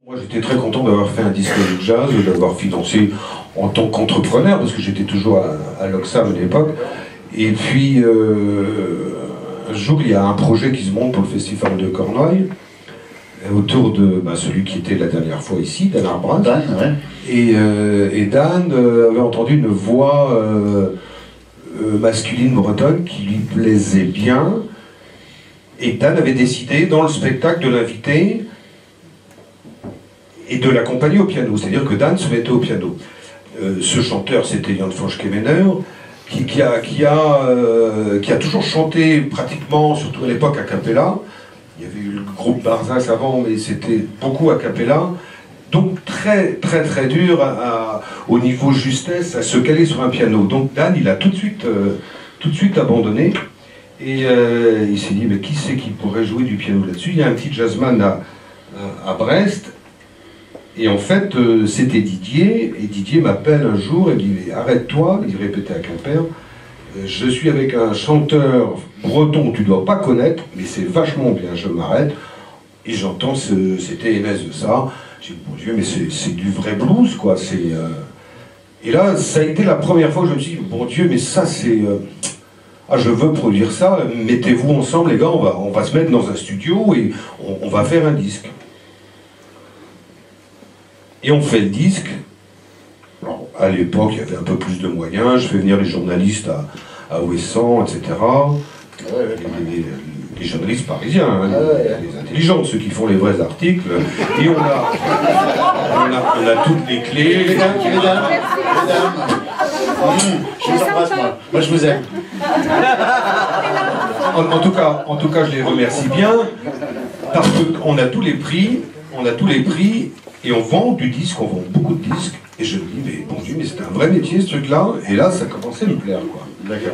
Moi j'étais très content d'avoir fait un disque de jazz, d'avoir financé en tant qu'entrepreneur, parce que j'étais toujours à l'Oxam à l'époque. Et puis un jour il y a un projet qui se monte pour le festival de Cornouailles, autour de celui qui était la dernière fois ici, Dan Arbras. Dan, ouais. Et Dan avait entendu une voix masculine bretonne qui lui plaisait bien. Et Dan avait décidé dans le spectacle de l'inviter et de l'accompagner au piano, c'est-à-dire que Dan se mettait au piano. Ce chanteur, c'était Jan van Schemener, qui a toujours chanté pratiquement, surtout à l'époque, a cappella. Il y avait eu le groupe Barzas avant, mais c'était beaucoup a cappella. Donc très dur au niveau justesse à se caler sur un piano. Donc Dan, il a tout de suite abandonné. Et il s'est dit, mais qui c'est qui pourrait jouer du piano là-dessus? Il y a un petit jazzman à Brest. Et en fait, c'était Didier, et Didier m'appelle un jour et me dit, arrête-toi, il répétait à Quimper, je suis avec un chanteur breton que tu ne dois pas connaître, mais c'est vachement bien, je m'arrête, et j'entends, c'était Enes de ça, j'ai dit, bon Dieu, mais c'est du vrai blues, quoi, Et là, ça a été la première fois que je me suis dit, bon Dieu, mais ça c'est... Ah, je veux produire ça, mettez-vous ensemble les gars, on va se mettre dans un studio et on va faire un disque. Et on fait le disque. Alors, à l'époque, il y avait un peu plus de moyens. Je fais venir les journalistes à Ouessant, etc. Les journalistes parisiens, hein, les intelligents, ceux qui font les vrais articles. Et on a toutes les clés. Mesdames, je vous embrasse, moi. Moi, je vous aime. En tout cas, je les remercie bien, parce qu'on a tous les prix, et on vend du disque, on vend beaucoup de disques, et je me dis, mais bon Dieu, mais c'est un vrai métier ce truc-là, et là ça commençait à me plaire, quoi.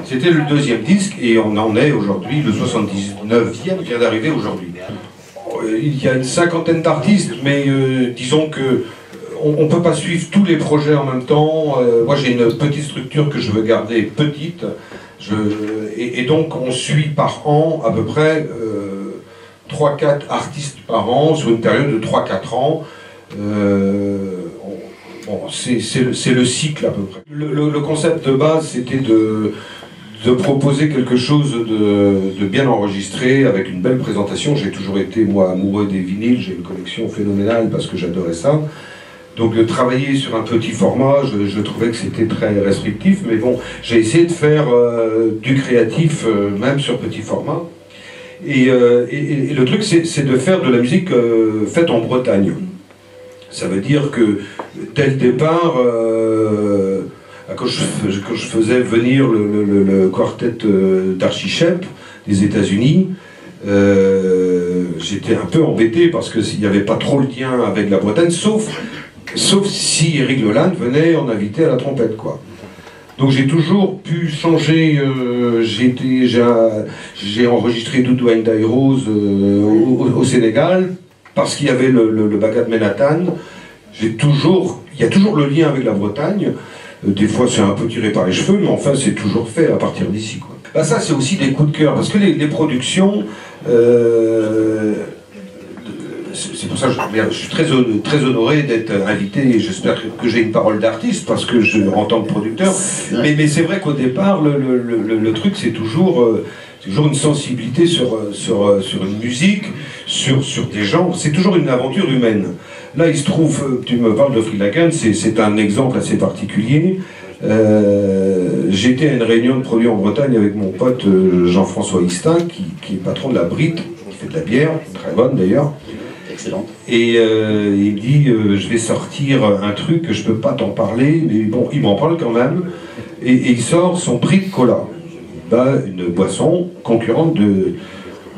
C'était le deuxième disque, et on en est aujourd'hui, le 79e vient d'arriver aujourd'hui. Il y a une cinquantaine d'artistes, mais disons que on ne peut pas suivre tous les projets en même temps. Moi j'ai une petite structure que je veux garder petite, et donc on suit par an à peu près 3-4 artistes par an, sur une période de 3-4 ans. Bon, c'est le cycle à peu près. Le concept de base, c'était de proposer quelque chose de bien enregistré, avec une belle présentation. J'ai toujours été, moi, amoureux des vinyles, j'ai une collection phénoménale parce que j'adorais ça. Donc de travailler sur un petit format, je trouvais que c'était très restrictif, mais bon, j'ai essayé de faire du créatif, même sur petit format. Et le truc, c'est de faire de la musique faite en Bretagne. Ça veut dire que, dès le départ, quand je faisais venir le quartet d'Archichep des États-Unis, j'étais un peu embêté parce qu'il n'y avait pas trop le lien avec la Bretagne, sauf si Eric Leland venait en invité à la trompette, quoi. Donc j'ai toujours pu changer, j'ai enregistré Doudou Ndiaye Rose au Sénégal, parce qu'il y avait le Bagad Menatan. Il y a toujours le lien avec la Bretagne. Des fois c'est un peu tiré par les cheveux, mais enfin c'est toujours fait à partir d'ici, quoi. Bah, ça c'est aussi des coups de cœur, parce que les productions, c'est pour ça que je suis très honoré d'être invité, et j'espère que j'ai une parole d'artiste, parce que en tant que producteur, mais c'est vrai qu'au départ, le truc c'est toujours une sensibilité sur une musique, sur des gens, c'est toujours une aventure humaine. Là il se trouve, tu me parles de Freelagan, c'est un exemple assez particulier. J'étais à une réunion de produits en Bretagne avec mon pote Jean-François Istin, qui est patron de la Brite, qui fait de la bière, très bonne d'ailleurs. Excellent. Et il me dit, je vais sortir un truc que je peux pas t'en parler, mais bon, il m'en parle quand même, et il sort son prix de cola, une boisson concurrente de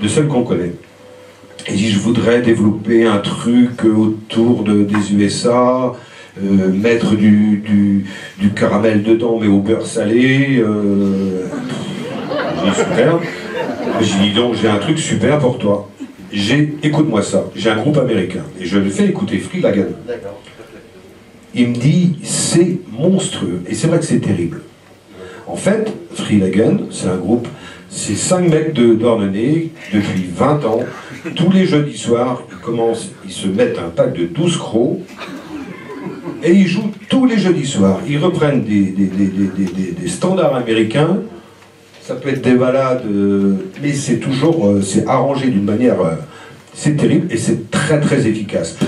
celle qu'on connaît. Il dit, je voudrais développer un truc autour des USA, mettre du caramel dedans, mais au beurre salé. J'ai dit, super. J'ai dit, donc j'ai un truc super pour toi. Écoute-moi ça, j'ai un groupe américain, et je le fais écouter Freelagan. Il me dit, c'est monstrueux, et c'est vrai que c'est terrible. En fait, Freelagan, c'est un groupe, C'est 5 mecs de Dornenay, depuis 20 ans. Tous les jeudis soirs, ils se mettent un pack de 12 crocs et ils jouent tous les jeudis soirs. Ils reprennent des standards américains. Ça peut être des balades, mais c'est toujours c'est arrangé d'une manière... c'est terrible et c'est très très efficace.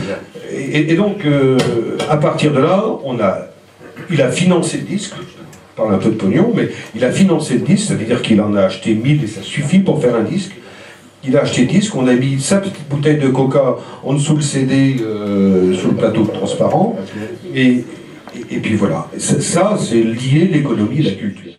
Et donc, à partir de là, il a financé le disque. Je parle un peu de pognon, mais il a financé le disque, ça veut dire qu'il en a acheté 1000 et ça suffit pour faire un disque. Il a acheté le disque, on a mis sa petite bouteille de coca en dessous le CD, sur le plateau transparent, et puis voilà. Ça, c'est lié l'économie et la culture.